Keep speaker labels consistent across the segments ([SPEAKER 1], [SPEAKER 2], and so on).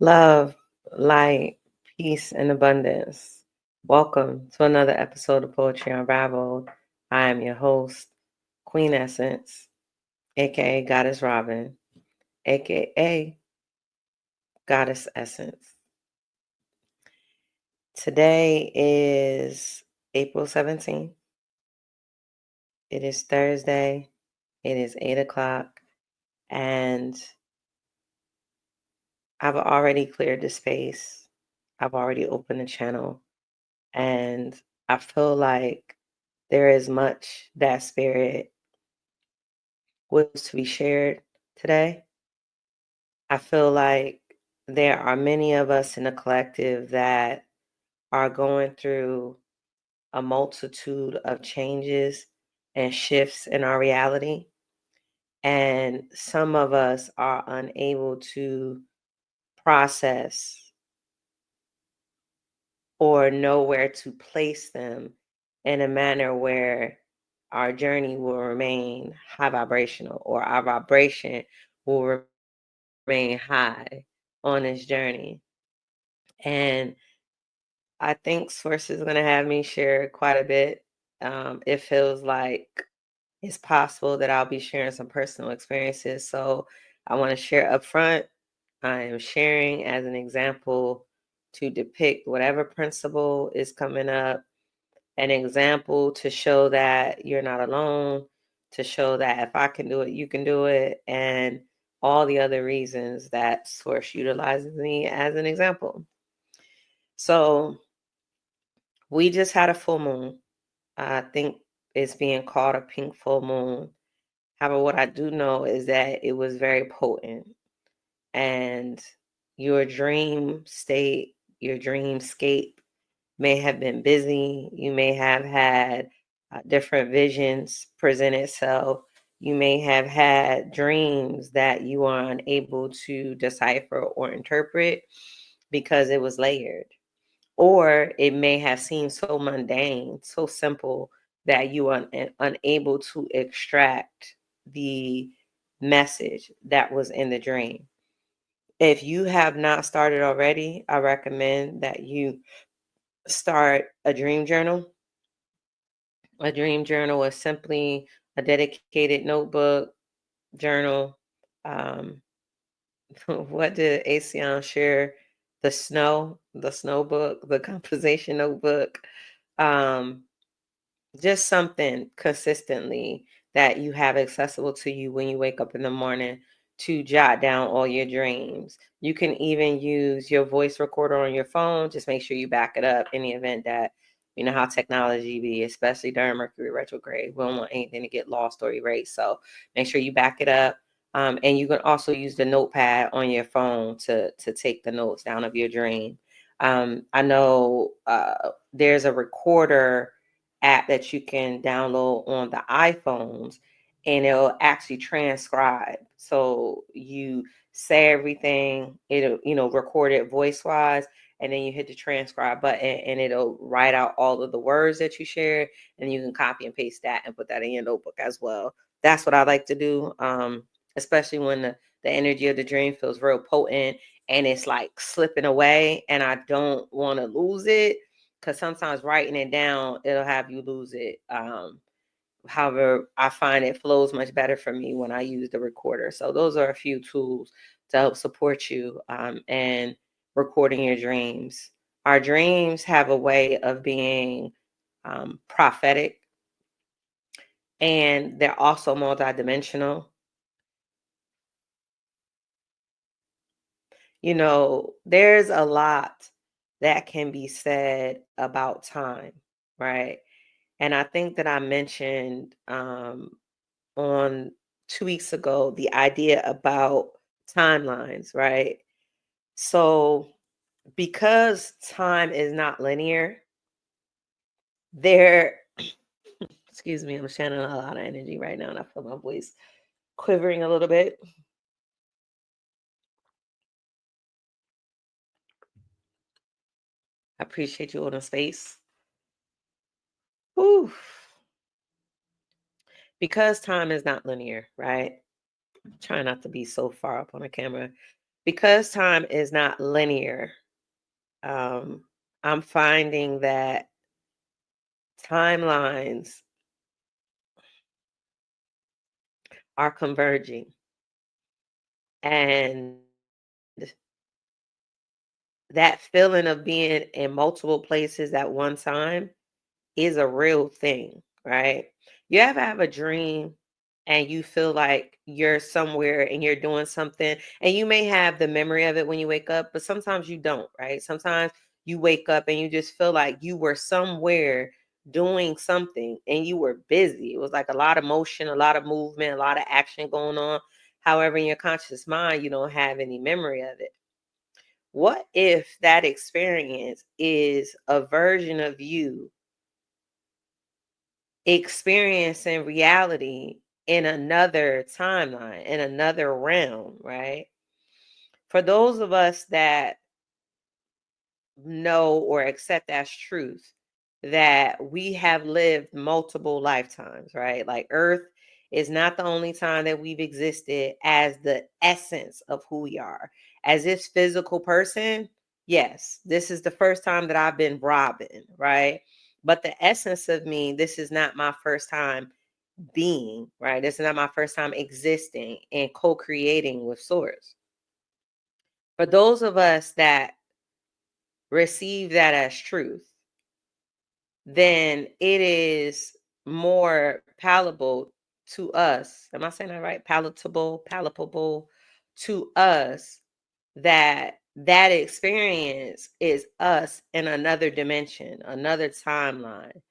[SPEAKER 1] Love, light, peace, and abundance. Welcome to another episode of Poetry Unraveled. I am your host, Queen Essence, aka Goddess Robin, aka Goddess Essence. Today is April 17th. It is Thursday. It is 8 o'clock. And I've already cleared the space. I've already opened the channel. And I feel like there is much that spirit was to be shared today. I feel like there are many of us in the collective that are going through a multitude of changes and shifts in our reality. And some of us are unable to process or know where to place them in a manner where our journey will remain high vibrational, or our vibration will remain high on this journey. And I think Source is going to have me share quite a bit. It feels like it's possible that I'll be sharing some personal experiences. So I want to share up front. I am sharing as an example to depict whatever principle is coming up, an example to show that you're not alone, to show that if I can do it, you can do it, and all the other reasons that Source utilizes me as an example. So we just had a full moon. I think it's being called a pink full moon. However, what I do know is that it was very potent, and your dream state, your dreamscape may have been busy. You may have had different visions present itself. You may have had dreams that you are unable to decipher or interpret because it was layered. Or it may have seemed so mundane, so simple that you are unable to extract the message that was in the dream. If you have not started already, I recommend that you start a dream journal. A dream journal is simply a dedicated notebook, journal. Um, what did Asean share? The snow book, the composition notebook. Um, just something consistently that you have accessible to you when you wake up in the morning to jot down all your dreams. You can even use your voice recorder on your phone. Just make sure you back it up in the event that, you know how technology be, especially during Mercury retrograde. We don't want anything to get lost or erased. So make sure you back it up. And you can also use the notepad on your phone to take the notes down of your dream. I know there's a recorder app that you can download on the iPhones, and it'll actually transcribe. So you say everything, it'll, record it voice wise, and then you hit the transcribe button and it'll write out all of the words that you shared, and you can copy and paste that and put that in your notebook as well. That's what I like to do. Especially when the energy of the dream feels real potent and it's like slipping away and I don't want to lose it, because sometimes writing it down, it'll have you lose it. However, I find it flows much better for me when I use the recorder. So those are a few tools to help support you and recording your dreams. Our dreams have a way of being prophetic, and they're also multidimensional. There's a lot that can be said about time, right? And I think that I mentioned on 2 weeks ago the idea about timelines, right? So, because time is not linear, there, excuse me, I'm channeling a lot of energy right now and I feel my voice quivering a little bit. I appreciate you holding space. Whew. Because time is not linear, right? Try not to be so far up on the camera. because time is not linear, I'm finding that timelines are converging. And that feeling of being in multiple places at one time is a real thing, right? You ever have a dream and you feel like you're somewhere and you're doing something, and you may have the memory of it when you wake up, but sometimes you don't, right? Sometimes you wake up and you just feel like you were somewhere doing something and you were busy. It was like a lot of motion, a lot of movement, a lot of action going on. However, in your conscious mind, you don't have any memory of it. What if that experience is a version of you experiencing reality in another timeline, in another realm, right? For those of us that know or accept as truth that we have lived multiple lifetimes, right? Like Earth is not the only time that we've existed as the essence of who we are. As this physical person, yes, this is the first time that I've been Robin, right? But the essence of me, this is not my first time being, right? This is not my first time existing and co-creating with Source. For those of us that receive that as truth, then it is more palatable to us. Am I saying that right? Palatable to us, that that experience is us in another dimension, another timeline.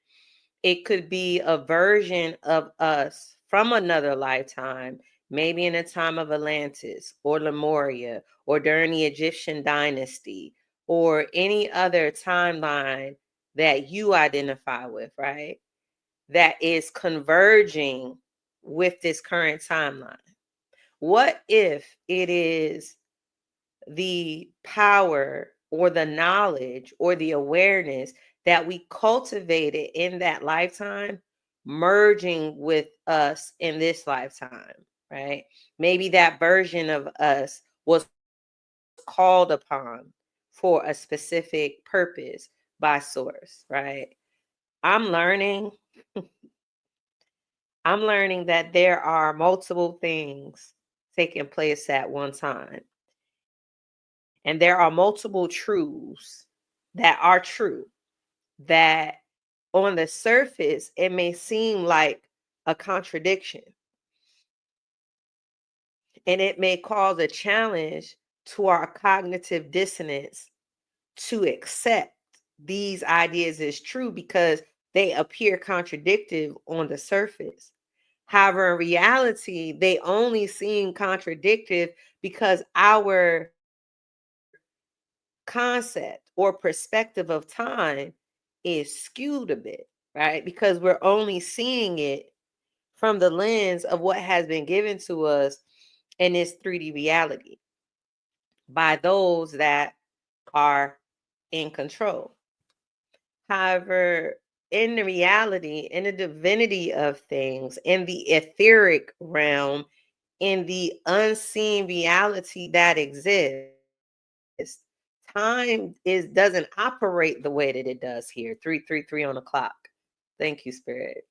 [SPEAKER 1] It could be a version of us from another lifetime, maybe in the time of Atlantis or Lemuria or during the Egyptian dynasty or any other timeline that you identify with, right? That is converging with this current timeline. What if it is the power or the knowledge or the awareness that we cultivated in that lifetime merging with us in this lifetime, right? Maybe that version of us was called upon for a specific purpose by Source, right? I'm learning I'm learning that there are multiple things taking place at one time. And there are multiple truths that are true, that on the surface, it may seem like a contradiction. And it may cause a challenge to our cognitive dissonance to accept these ideas as true because they appear contradictory on the surface. However, in reality, they only seem contradictory because our concept or perspective of time is skewed a bit, right? Because we're only seeing it from the lens of what has been given to us in this 3D reality by those that are in control. However, in the reality, in the divinity of things, in the etheric realm, in the unseen reality that exists, time is doesn't operate the way that it does here. 333 on the clock. Thank you, Spirit.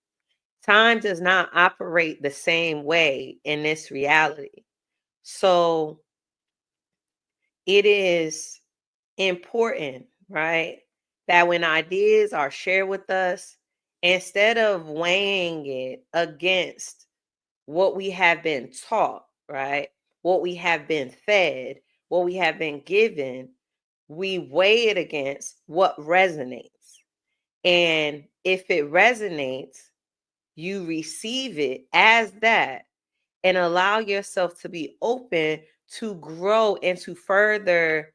[SPEAKER 1] Time does not operate the same way in this reality. So it is important, right? That when ideas are shared with us, instead of weighing it against what we have been taught, right? What we have been fed, what we have been given, we weigh it against what resonates. And if it resonates, you receive it as that and allow yourself to be open to grow into further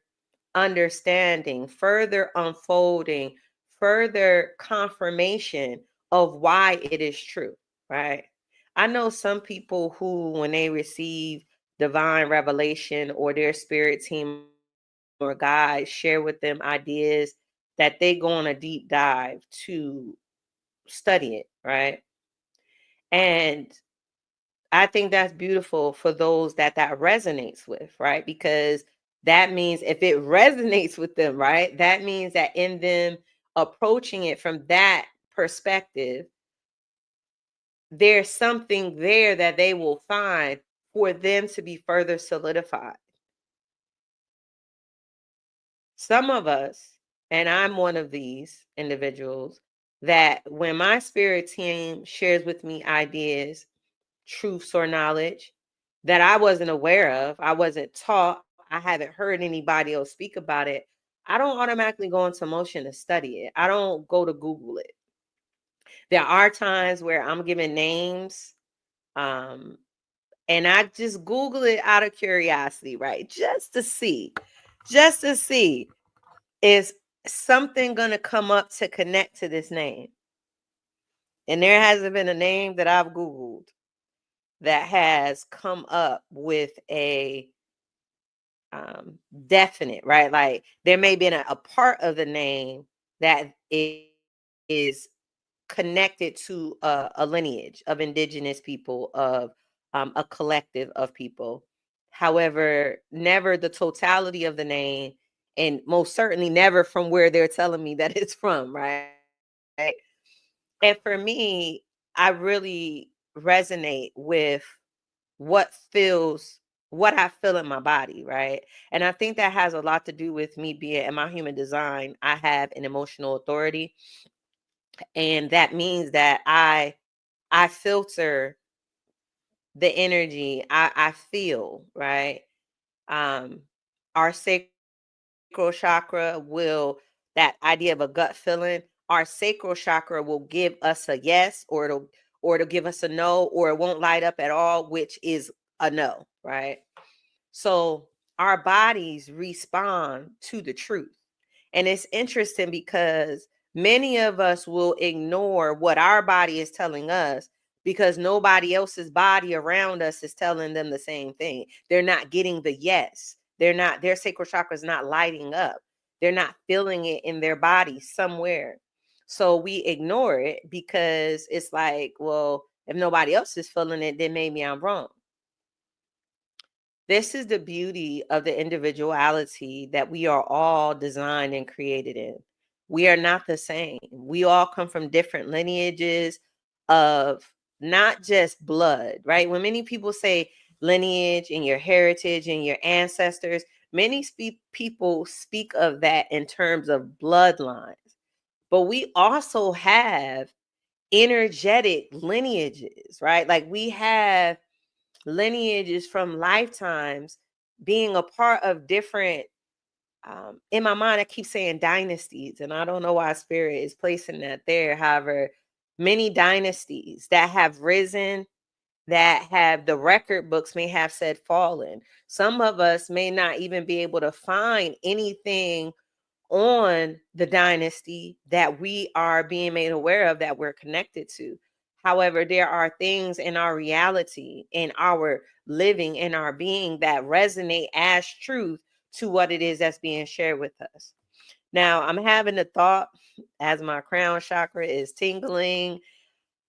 [SPEAKER 1] understanding, further unfolding, further confirmation of why it is true, right? I know some people who, when they receive divine revelation or their spirit team or guide share with them ideas, that they go on a deep dive to study it, right? And I think that's beautiful for those that that resonates with, right? Because that means if it resonates with them, right? That means that in them approaching it from that perspective, there's something there that they will find for them to be further solidified. Some of us, and I'm one of these individuals, that when my spirit team shares with me ideas, truths, or knowledge that I wasn't aware of, I wasn't taught, I haven't heard anybody else speak about it, I don't automatically go into motion to study it. I don't go to Google it. There are times where I'm given names, um, and I just Google it out of curiosity, right? Just to see, is something going to come up to connect to this name? And there hasn't been a name that I've Googled that has come up with a definite, right? Like there may be a part of the name that is connected to a lineage of indigenous people, of a collective of people. However, never the totality of the name, and most certainly never from where they're telling me that it's from, right? And for me, I really resonate with what feels what I feel in my body, right? And I think that has a lot to do with me being in my human design. I have an emotional authority, and that means that I filter the energy I feel, right? Um our sacral chakra will, that idea of a gut feeling, our sacral chakra will give us a yes, or it'll give us a no, or it won't light up at all, which is a no, right? So our bodies respond to the truth. And it's interesting because many of us will ignore what our body is telling us because nobody else's body around us is telling them the same thing. They're not getting the yes. Their sacral chakra is not lighting up. They're not feeling it in their body somewhere. So we ignore it because it's like, well, if nobody else is feeling it, then maybe I'm wrong. This is the beauty of the individuality that we are all designed and created in. We are not the same. We all come from different lineages of not just blood, right? When many people say lineage and your heritage and your ancestors, many people speak of that in terms of bloodlines. But we also have energetic lineages, right? Like we have lineages from lifetimes being a part of different, in my mind I keep saying dynasties, and I don't know why spirit is placing that there. However, many dynasties that have risen, that have, the record books may have said fallen. Some of us may not even be able to find anything on the dynasty that we are being made aware of, that we're connected to. However, there are things in our reality, in our living, in our being that resonate as truth to what it is that's being shared with us. Now, I'm having a thought as my crown chakra is tingling,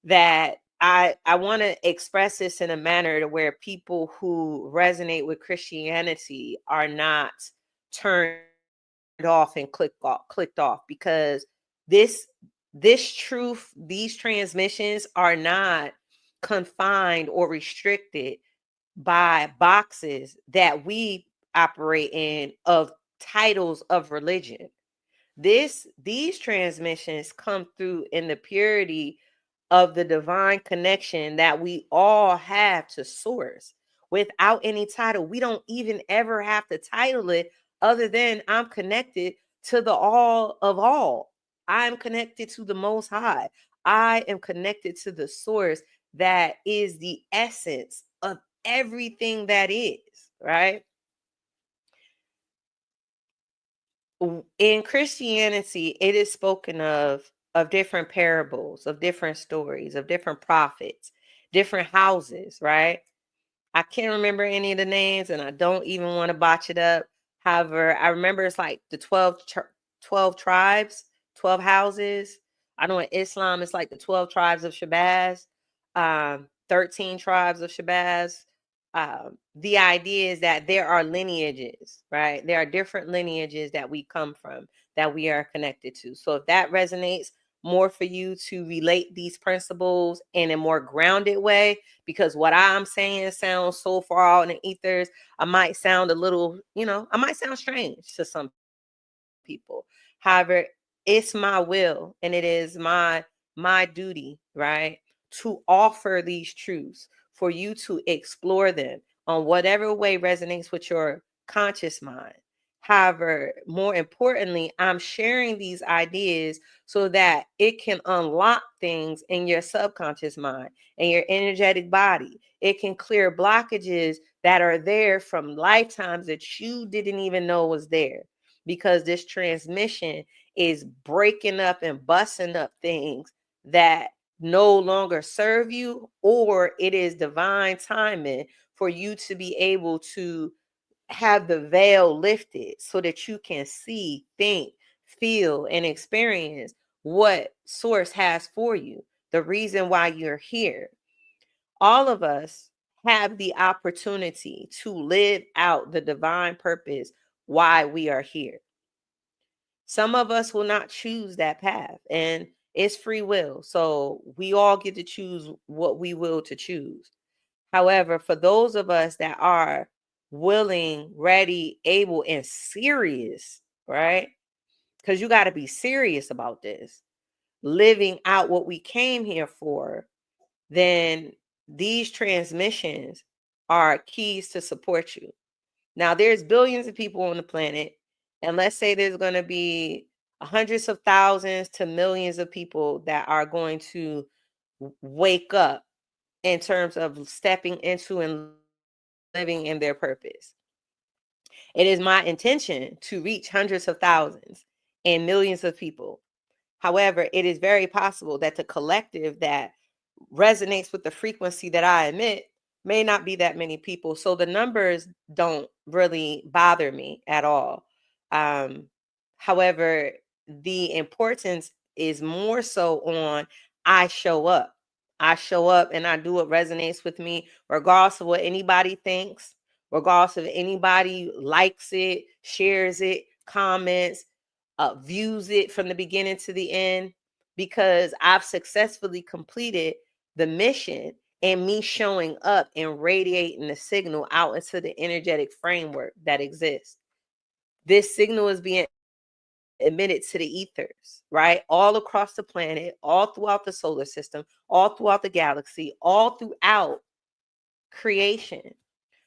[SPEAKER 1] that I want to express this in a manner to where people who resonate with Christianity are not turned off and clicked off, because this this truth, these transmissions are not confined or restricted by boxes that we operate in of titles of religion. These transmissions come through in the purity of the divine connection that we all have to source without any title. We don't even ever have to title it, other than I'm connected to the all of all. I'm connected to the most high. I am connected to the source that is the essence of everything that is, right? In Christianity, it is spoken of different parables, of different stories, of different prophets, different houses, right? I can't remember any of the names, and I don't even want to botch it up. However, I remember it's like the 12 tribes, 12 houses. I know in Islam, it's like the 12 tribes of Shabazz, 13 tribes of Shabazz. the idea is that there are lineages, right? There are different lineages that we come from, that we are connected to. So if that resonates more for you to relate these principles in a more grounded way, because what I'm saying sounds so far out in the ethers, I might sound a little, I might sound strange to some people. However, it's my will and it is my duty, right, to offer these truths for you to explore them on whatever way resonates with your conscious mind. However, more importantly, I'm sharing these ideas so that it can unlock things in your subconscious mind and your energetic body. It can clear blockages that are there from lifetimes that you didn't even know was there, because this transmission is breaking up and busting up things that no longer serve you, or it is divine timing for you to be able to have the veil lifted so that you can see, think, feel, and experience what source has for you, the reason why you're here. All of us have the opportunity to live out the divine purpose why we are here. Some of us will not choose that path, and it's free will. So we all get to choose what we will to choose. However, for those of us that are willing, ready, able, and serious, right? Because you got to be serious about this, living out what we came here for, then these transmissions are keys to support you. Now, there's billions of people on the planet, and let's say there's going to be hundreds of thousands to millions of people that are going to wake up in terms of stepping into and living in their purpose. It is my intention to reach hundreds of thousands and millions of people. However, it is very possible that the collective that resonates with the frequency that I emit may not be that many people. So the numbers don't really bother me at all. Um, However, the importance is more so on I show up. I show up and I do what resonates with me, regardless of what anybody thinks, regardless of anybody likes it, shares it, comments, views it from the beginning to the end, because I've successfully completed the mission and me showing up and radiating the signal out into the energetic framework that exists. This signal is being emitted to the ethers, right? All across the planet, all throughout the solar system, all throughout the galaxy, all throughout creation.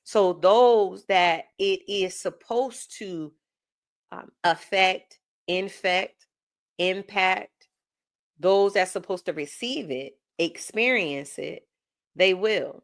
[SPEAKER 1] So those that it is supposed to affect, infect, impact, those that's supposed to receive it, experience it, they will.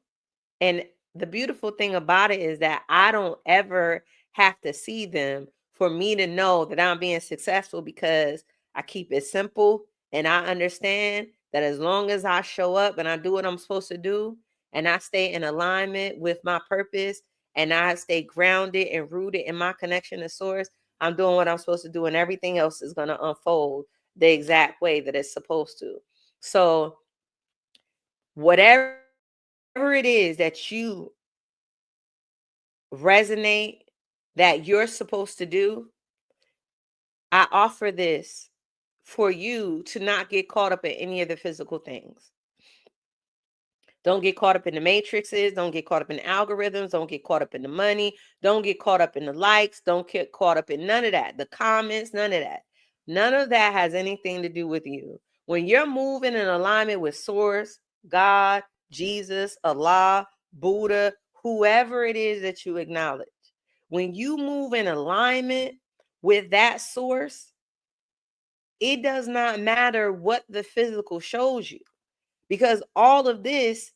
[SPEAKER 1] And the beautiful thing about it is that I don't ever have to see them for me to know that I'm being successful, because I keep it simple and I understand that as long as I show up and I do what I'm supposed to do and I stay in alignment with my purpose and I stay grounded and rooted in my connection to source, I'm doing what I'm supposed to do, and everything else is going to unfold the exact way that it's supposed to. So whatever it is that you resonate, that you're supposed to do, I offer this for you to not get caught up in any of the physical things. Don't get caught up in the matrices. Don't get caught up in the algorithms. Don't get caught up in the money. Don't get caught up in the likes. Don't get caught up in none of that. The comments, none of that. None of that has anything to do with you. When you're moving in alignment with Source, God, Jesus, Allah, Buddha, whoever it is that you acknowledge, when you move in alignment with that source, it does not matter what the physical shows you, because all of this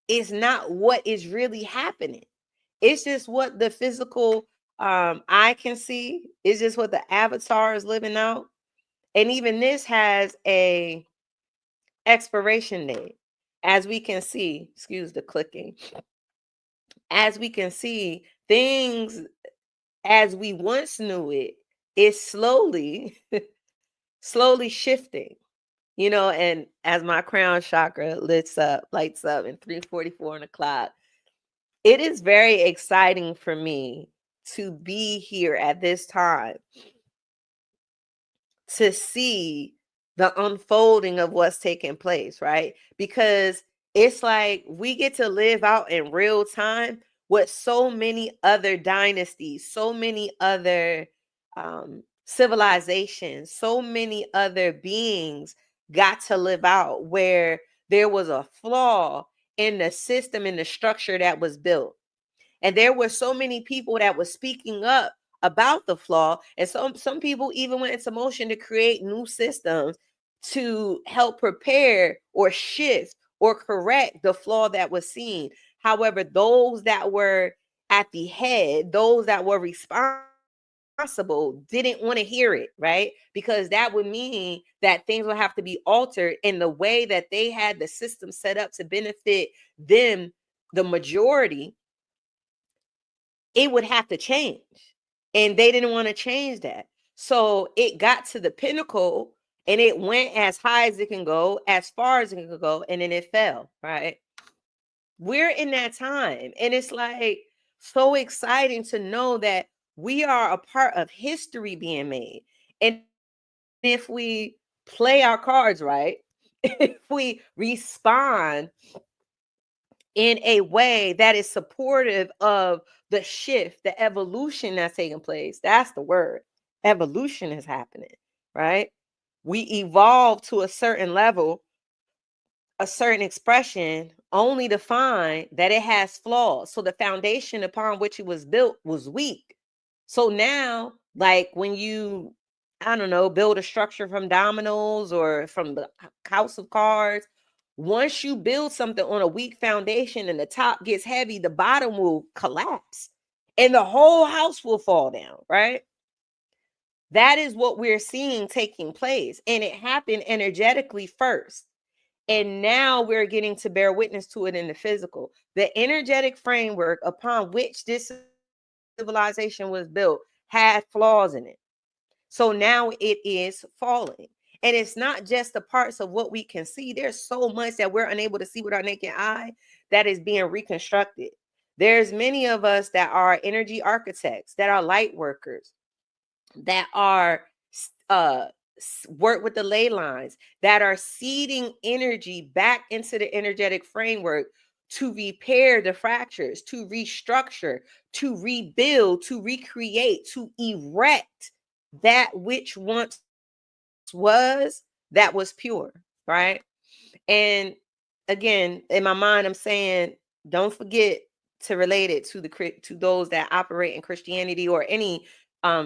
[SPEAKER 1] is not what is really happening. It's just what the physical eye can see. It's just what the avatar is living out. And even this has a expiration date. As we can see, excuse the clicking. As we can see, things as we once knew it is slowly shifting. And as my crown chakra lights up in 3:44 on the clock, it is very exciting for me to be here at this time to see the unfolding of what's taking place, right? Because it's like we get to live out in real time what so many other dynasties, so many other civilizations, so many other beings got to live out, where there was a flaw in the system, in the structure that was built. And there were so many people that were speaking up about the flaw. And some people even went into motion to create new systems to help prepare or shift or correct the flaw that was seen. However, those that were at the head, those that were responsible, didn't want to hear it, right? Because that would mean that things would have to be altered in the way that they had the system set up to benefit them, the majority. It would have to change. And they didn't want to change that. So it got to the pinnacle and it went as high as it can go, as far as it can go, and then it fell, right? We're in that time. And it's like so exciting to know that we are a part of history being made. And if we play our cards right, if we respond in a way that is supportive of the shift, the evolution that's taking place. That's the word. Evolution is happening, right? We evolve to a certain level, a certain expression, only to find that it has flaws. So the foundation upon which it was built was weak. So now, like when you, I don't know, build a structure from dominoes or from the house of cards, once you build something on a weak foundation and the top gets heavy, the bottom will collapse and the whole house will fall down, right? That is what we're seeing taking place. And it happened energetically first. And now we're getting to bear witness to it in the physical. The energetic framework upon which this civilization was built had flaws in it. So now it is falling. And it's not just the parts of what we can see. There's so much that we're unable to see with our naked eye that is being reconstructed. There's many of us that are energy architects, that are light workers, that are uh work with the ley lines, that are seeding energy back into the energetic framework to repair the fractures, to restructure, to rebuild, to recreate, to erect that which once was, that was pure, right? And again, in my mind, I'm saying, don't forget to relate it to those that operate in Christianity or any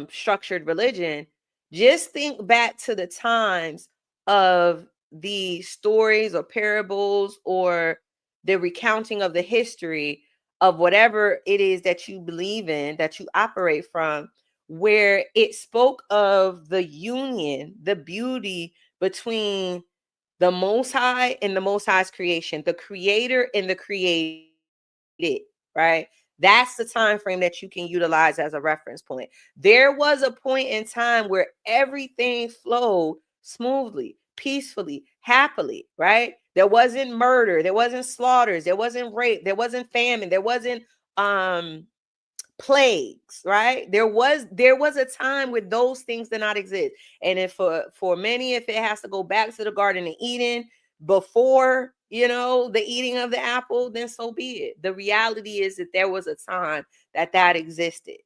[SPEAKER 1] structured religion. Just think back to the times of the stories or parables or the recounting of the history of whatever it is that you believe in, that you operate from, where it spoke of the union, the beauty between the Most High and the Most High's creation, the creator and the created, right? That's the time frame that you can utilize as a reference point. There was a point in time where everything flowed smoothly, peacefully, happily, right? There wasn't murder, there wasn't slaughters, there wasn't rape, there wasn't famine, there wasn't plagues, right? There was a time where those things did not exist. And if for many, if it has to go back to the Garden of Eden before, the eating of the apple, then so be it. The reality is that there was a time that existed.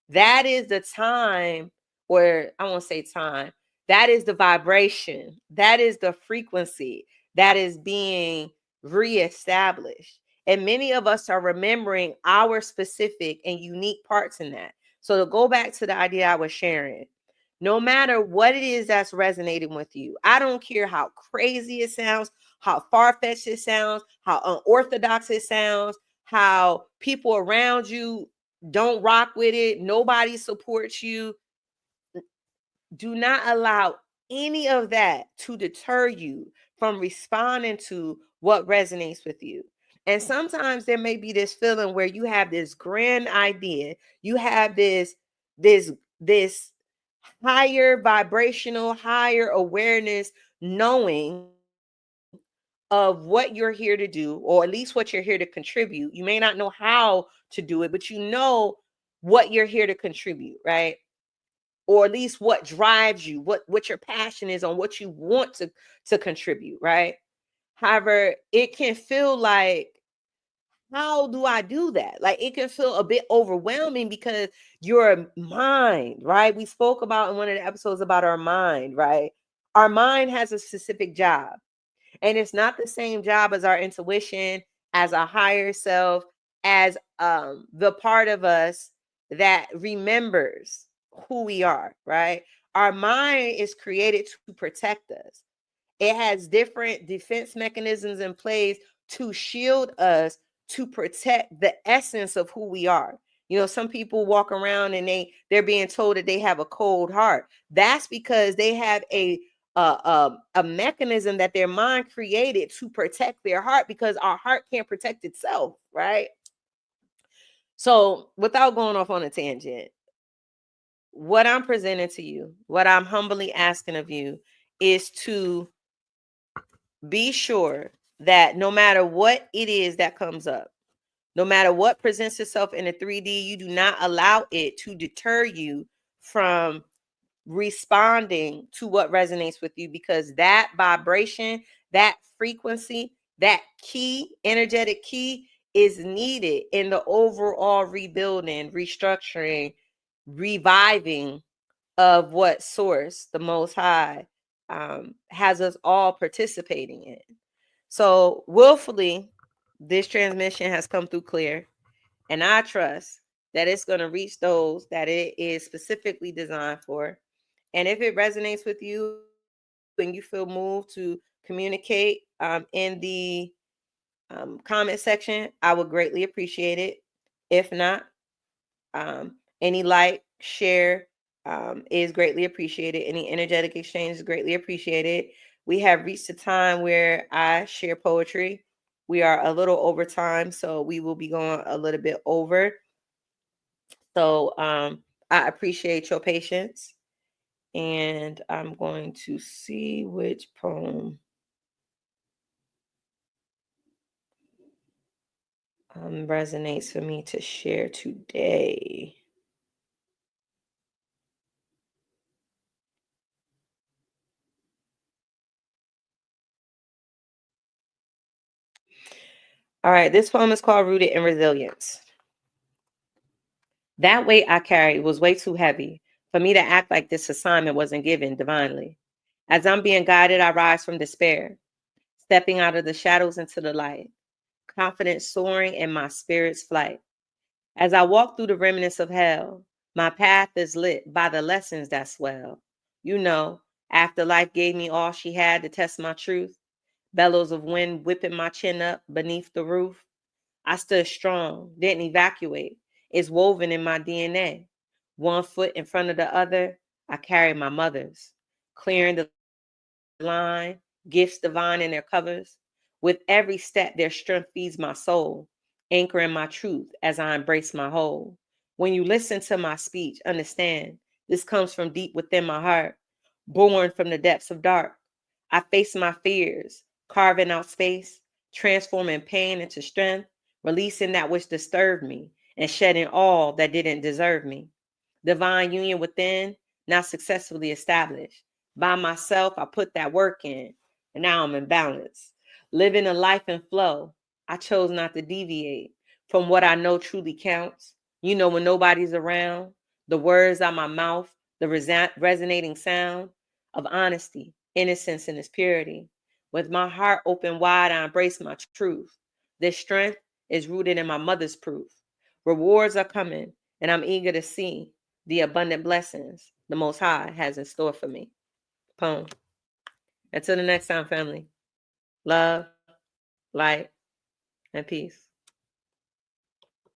[SPEAKER 1] That is the time, or I won't say time, that is the vibration, that is the frequency that is being reestablished. And many of us are remembering our specific and unique parts in that. So to go back to the idea I was sharing, no matter what it is that's resonating with you, I don't care how crazy it sounds, how far-fetched it sounds, how unorthodox it sounds, how people around you don't rock with it, nobody supports you. Do not allow any of that to deter you from responding to what resonates with you. And sometimes there may be this feeling where you have this grand idea, you have this higher vibrational, higher awareness, knowing of what you're here to do, or at least what you're here to contribute. You may not know how to do it, but you know what you're here to contribute, right? Or at least what drives you, what your passion is on what you want to contribute, right? However, it can feel like, how do I do that? Like, it can feel a bit overwhelming because your mind, right? We spoke about in one of the episodes about our mind, right? Our mind has a specific job, and it's not the same job as our intuition, as our higher self, as the part of us that remembers who we are, right? Our mind is created to protect us. It has different defense mechanisms in place to shield us, to protect the essence of who we are. You know, some people walk around and they're being told that they have a cold heart. That's because they have a mechanism that their mind created to protect their heart, because our heart can't protect itself, right? So, without going off on a tangent, what I'm presenting to you, what I'm humbly asking of you, is to be sure that no matter what it is that comes up, no matter what presents itself in a 3D, you do not allow it to deter you from responding to what resonates with you, because that vibration, that frequency, that key, energetic key, is needed in the overall rebuilding, restructuring, reviving of what source, the Most High, has us all participating in. So willfully, this transmission has come through clear, and I trust that it's going to reach those that it is specifically designed for. And if it resonates with you and you feel moved to communicate in the comment section, I would greatly appreciate it. If not, any like, share is greatly appreciated. Any energetic exchange is greatly appreciated. We have reached a time where I share poetry. We are a little over time, so we will be going a little bit over. So I appreciate your patience. And I'm going to see which poem resonates for me to share today. All right, this poem is called Rooted in Resilience. That weight I carried was way too heavy for me to act like this assignment wasn't given divinely. As I'm being guided, I rise from despair, stepping out of the shadows into the light, confidence soaring in my spirit's flight. As I walk through the remnants of hell, my path is lit by the lessons that swell. You know, after life gave me all she had to test my truth, bellows of wind whipping my chin up beneath the roof, I stood strong, didn't evacuate. It's woven in my DNA. One foot in front of the other, I carry my mother's, clearing the line, gifts divine in their covers. With every step, their strength feeds my soul, anchoring my truth as I embrace my whole. When you listen to my speech, understand this comes from deep within my heart, born from the depths of dark. I face my fears, carving out space, transforming pain into strength, releasing that which disturbed me, and shedding all that didn't deserve me. Divine union within, now successfully established. By myself, I put that work in, and now I'm in balance. Living a life in flow, I chose not to deviate from what I know truly counts. You know, when nobody's around, the words out my mouth, the resonating sound of honesty, innocence, and its purity. With my heart open wide, I embrace my truth. This strength is rooted in my mother's proof. Rewards are coming, and I'm eager to see the abundant blessings the Most High has in store for me. Poem. Until the next time, family. Love, light, and peace.